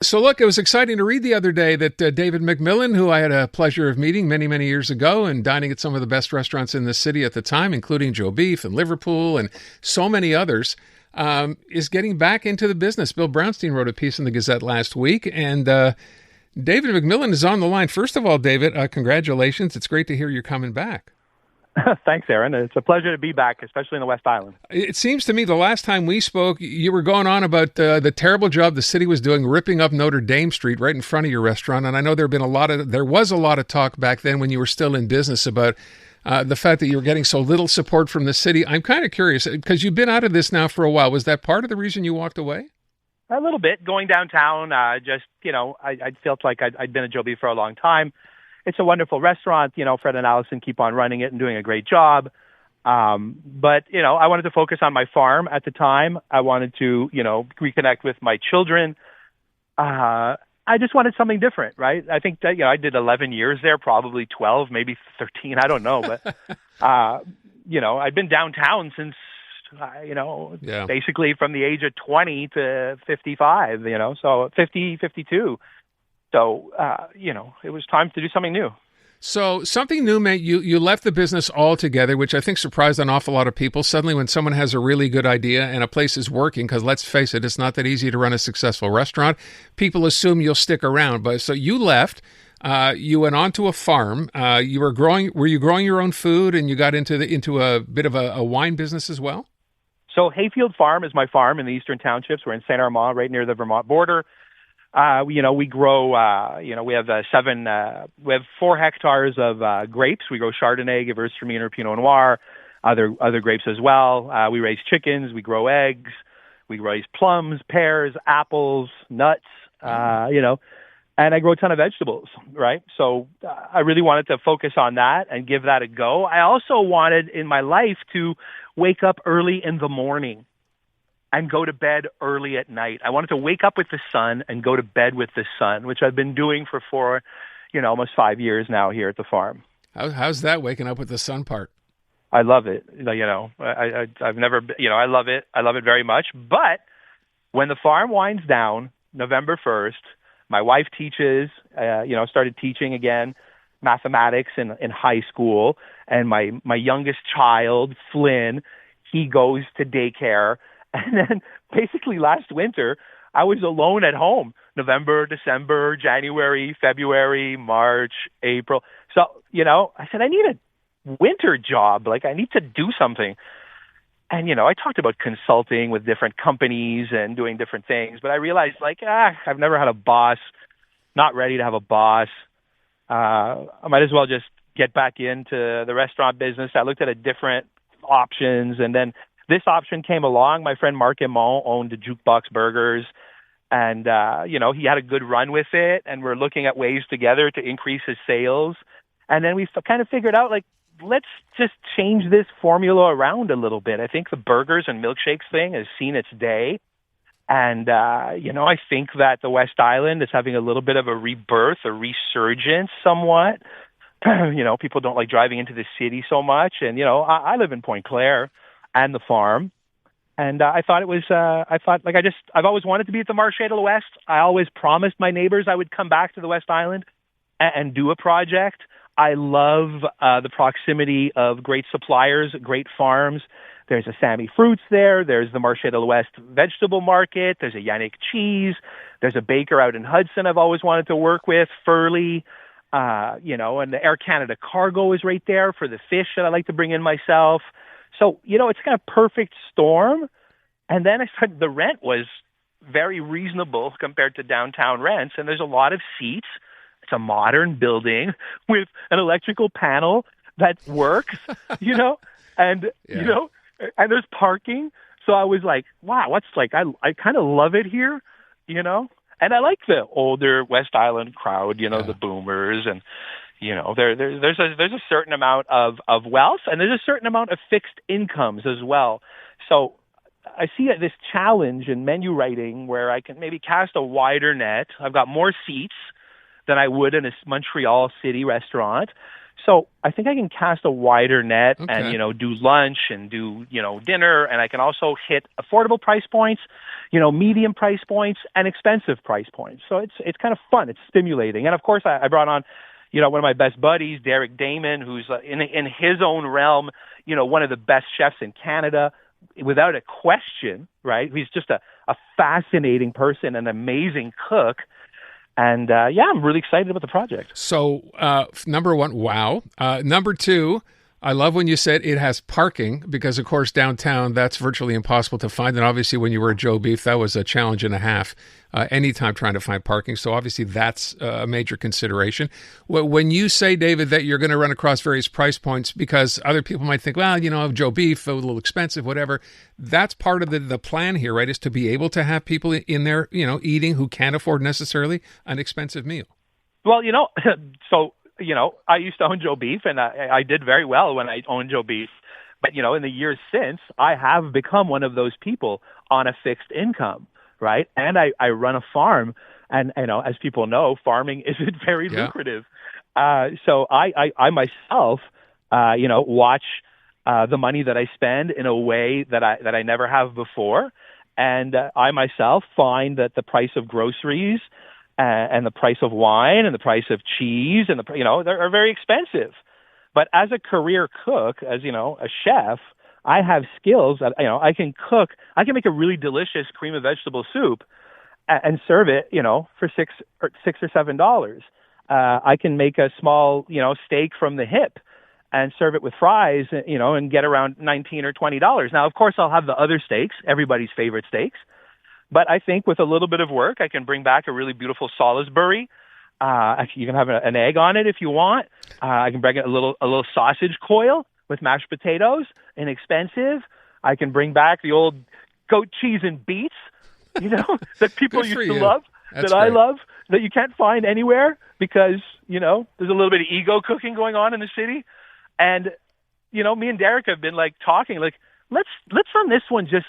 So look, it was exciting to read the other day that David McMillan, who I had a pleasure of meeting many, many years ago and dining at some of the best restaurants in the city at the time, including Joe Beef and Liverpool and so many others, is getting back into the business. Bill Brownstein wrote a piece in the Gazette last week, and David McMillan is on the line. First of all, David, congratulations. It's great to hear you're coming back. Thanks, Aaron. It's a pleasure to be back, especially in the West Island. It seems to me the last time we spoke, you were going on about the terrible job the city was doing ripping up Notre Dame Street right in front of your restaurant. And I know there was a lot of talk back then when you were still in business about the fact that you were getting so little support from the city. I'm kind of curious because you've been out of this now for a while. Was that part of the reason you walked away? A little bit. Going downtown, I felt like I'd been at Joe Beef for a long time. It's a wonderful restaurant. Fred and Allison keep on running it and doing a great job. But, I wanted to focus on my farm at the time. I wanted to, reconnect with my children. I just wanted something different, right? I think that, I did 11 years there, probably 12, maybe 13. I don't know. But, I'd been downtown since, basically from the age of 20 to 55, so 50, 52. So, it was time to do something new. So something new meant you left the business altogether, which I think surprised an awful lot of people. Suddenly when someone has a really good idea and a place is working, because let's face it, it's not that easy to run a successful restaurant, people assume you'll stick around. But so you left, you went on to a farm, were you growing your own food, and you got into a bit of a wine business as well? So Hayfield Farm is my farm in the Eastern Townships. We're in St. Armand, right near the Vermont border. We grow, we have 4 hectares of grapes. We grow Chardonnay, Gewürztraminer, Pinot Noir, other grapes as well. We raise chickens, we grow eggs, we raise plums, pears, apples, nuts, and I grow a ton of vegetables, right? So I really wanted to focus on that and give that a go. I also wanted in my life to wake up early in the morning and go to bed early at night. I wanted to wake up with the sun and go to bed with the sun, which I've been doing for almost 5 years now here at the farm. How's that, waking up with the sun part? I love it. I've never, I love it. I love it very much. But when the farm winds down, November 1st, my wife teaches, started teaching again, mathematics in high school. And my youngest child, Flynn, he goes to daycare. And then basically last winter, I was alone at home, November, December, January, February, March, April. So, I said, I need a winter job. Like, I need to do something. And, I talked about consulting with different companies and doing different things. But I realized, I've never had a boss, not ready to have a boss. I might as well just get back into the restaurant business. I looked at different options, and then this option came along. My friend Mark Imon owned the Jukebox Burgers, and, he had a good run with it, and we're looking at ways together to increase his sales. And then we kind of figured out, let's just change this formula around a little bit. I think the burgers and milkshakes thing has seen its day. And, I think that the West Island is having a little bit of a rebirth, a resurgence somewhat. People don't like driving into the city so much. And, I live in Point Claire and the farm. And I thought I've always wanted to be at the Marché de l'Ouest. I always promised my neighbors I would come back to the West Island and do a project. I love the proximity of great suppliers, great farms. There's a Sammy Fruits there. There's the Marché de l'Ouest vegetable market. There's a Yannick cheese. There's a baker out in Hudson I've always wanted to work with, Furley. And the Air Canada cargo is right there for the fish that I like to bring in myself. So, it's kind of perfect storm. And then I said the rent was very reasonable compared to downtown rents. And there's a lot of seats. It's a modern building with an electrical panel that works, and, and there's parking. So I was like, wow, I kind of love it here, and I like the older West Island crowd, the boomers, and, there's a certain amount of wealth, and there's a certain amount of fixed incomes as well. So I see this challenge in menu writing where I can maybe cast a wider net. I've got more seats than I would in a Montreal city restaurant. So I think I can cast a wider net and, Okay. do lunch and do, dinner. And I can also hit affordable price points, medium price points and expensive price points. So it's kind of fun. It's stimulating. And of course I brought on, one of my best buddies, Derek Damon, who's in his own realm, one of the best chefs in Canada, without a question, right? He's just a fascinating person, an amazing cook. And I'm really excited about the project. So, number one, wow. Number two, I love when you said it has parking because, of course, downtown, that's virtually impossible to find. And obviously, when you were at Joe Beef, that was a challenge and a half anytime trying to find parking. So, obviously, that's a major consideration. When you say, David, that you're going to run across various price points because other people might think, well, Joe Beef, a little expensive, whatever. That's part of the plan here, right, is to be able to have people in there, eating who can't afford necessarily an expensive meal. Well, so I used to own Joe Beef, and I did very well when I owned Joe Beef. But, in the years since, I have become one of those people on a fixed income, right? And I run a farm, and, as people know, farming isn't very lucrative. So I myself, watch the money that I spend in a way that I never have before. And I myself find that the price of groceries and the price of wine and the price of cheese and they're very expensive. But as a career cook, as a chef, I have skills that I can cook. I can make a really delicious cream of vegetable soup and serve it for $6 or $7. I can make a small steak from the hip and serve it with fries and get around $19 or $20. Now, of course, I'll have the other steaks, everybody's favorite steaks. But I think with a little bit of work, I can bring back a really beautiful Salisbury. You can have an egg on it if you want. I can bring a little sausage coil with mashed potatoes, inexpensive. I can bring back the old goat cheese and beets, that people used to love, That's that great. I love, that you can't find anywhere because, there's a little bit of ego cooking going on in the city. And, me and Derek have been talking, let's on this one just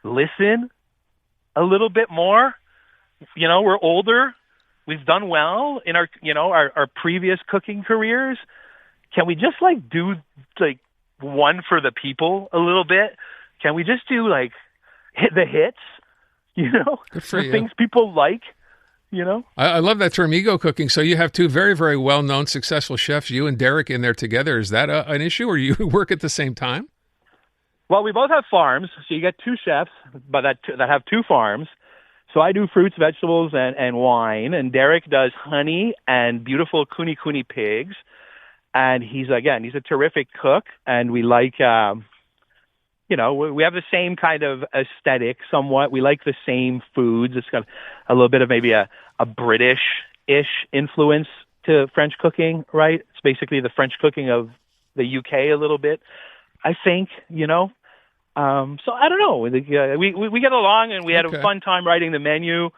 listen a little bit more. We're older. We've done well in our previous cooking careers. Can we just do one for the people a little bit? Can we just do hit the hits? Good for the you. things people like. I love that term, ego cooking. So you have two very, very well-known, successful chefs, you and Derek, in there together. Is that an issue, or you work at the same time? Well, we both have farms, so you get two chefs, but that have two farms. So I do fruits, vegetables, and wine, and Derek does honey and beautiful kuni pigs. And he's a terrific cook, and we like, we have the same kind of aesthetic somewhat. We like the same foods. It's got a little bit of maybe a British-ish influence to French cooking, right? It's basically the French cooking of the UK a little bit, I think, So I don't know. We get along, and we had a fun time writing the menu.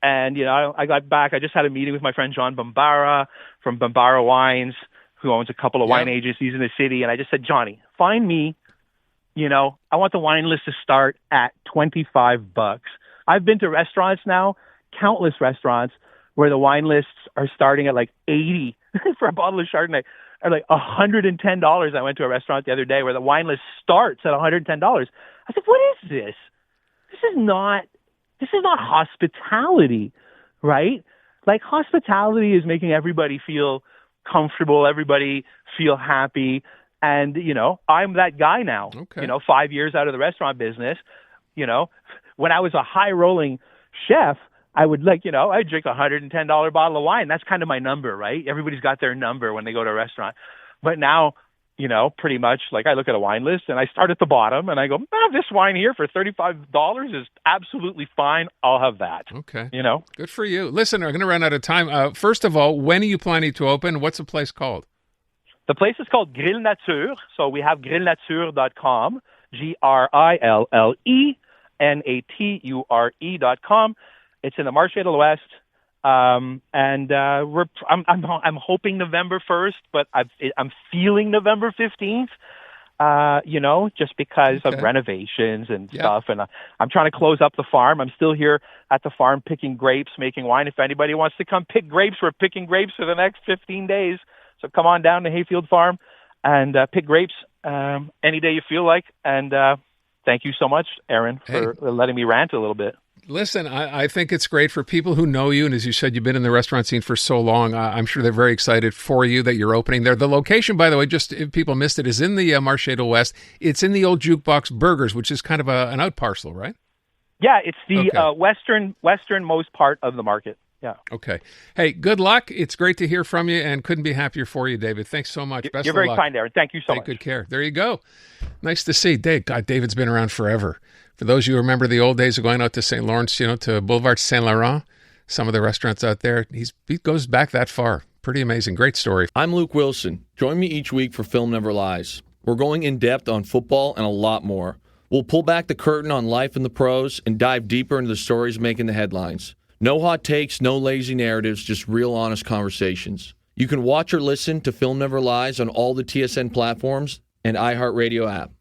And I got back. I just had a meeting with my friend John Bambara from Bambara Wines, who owns a couple of wine agencies in the city. And I just said, Johnny, find me. I want the wine list to start at $25. I've been to restaurants now, countless restaurants, where the wine lists are starting at $80 for a bottle of Chardonnay. Or $110. I went to a restaurant the other day where the wine list starts at $110. I said, what is this? This is not hospitality, right? Hospitality is making everybody feel comfortable, everybody feel happy. And, I'm that guy now, 5 years out of the restaurant business. When I was a high rolling chef, I would I'd drink $110 bottle of wine. That's kind of my number, right? Everybody's got their number when they go to a restaurant. But now, pretty much I look at a wine list and I start at the bottom and I go, this wine here for $35 is absolutely fine. I'll have that. Okay. Good for you. Listen, we're going to run out of time. First of all, when are you planning to open? What's the place called? The place is called Grill Nature. So we have grillnature.com, GrillNature.com. It's in the Marché de l'Ouest, and I'm hoping November 1st, but I'm feeling November 15th. Just because of renovations and stuff, and I'm trying to close up the farm. I'm still here at the farm picking grapes, making wine. If anybody wants to come pick grapes, we're picking grapes for the next 15 days. So come on down to Hayfield Farm and pick grapes any day you feel like. And thank you so much, Aaron, for letting me rant a little bit. Listen, I think it's great for people who know you. And as you said, you've been in the restaurant scene for so long. I'm sure they're very excited for you that you're opening there. The location, by the way, just if people missed it, is in the Marché de l'Ouest. It's in the old Jukebox Burgers, which is kind of an out parcel, right? Yeah, it's the westernmost part of the market. Yeah. Okay. Hey, good luck. It's great to hear from you, and couldn't be happier for you, David. Thanks so much. Best You're of luck. very kind, Aaron. Thank you so much. Take good care. There you go. Nice to see. God, David's been around forever. For those of you who remember the old days of going out to St. Lawrence, to Boulevard Saint Laurent, some of the restaurants out there, he goes back that far. Pretty amazing. Great story. I'm Luke Wilson. Join me each week for Film Never Lies. We're going in depth on football and a lot more. We'll pull back the curtain on life in the pros and dive deeper into the stories making the headlines. No hot takes, no lazy narratives, just real honest conversations. You can watch or listen to Film Never Lies on all the TSN platforms and iHeartRadio app.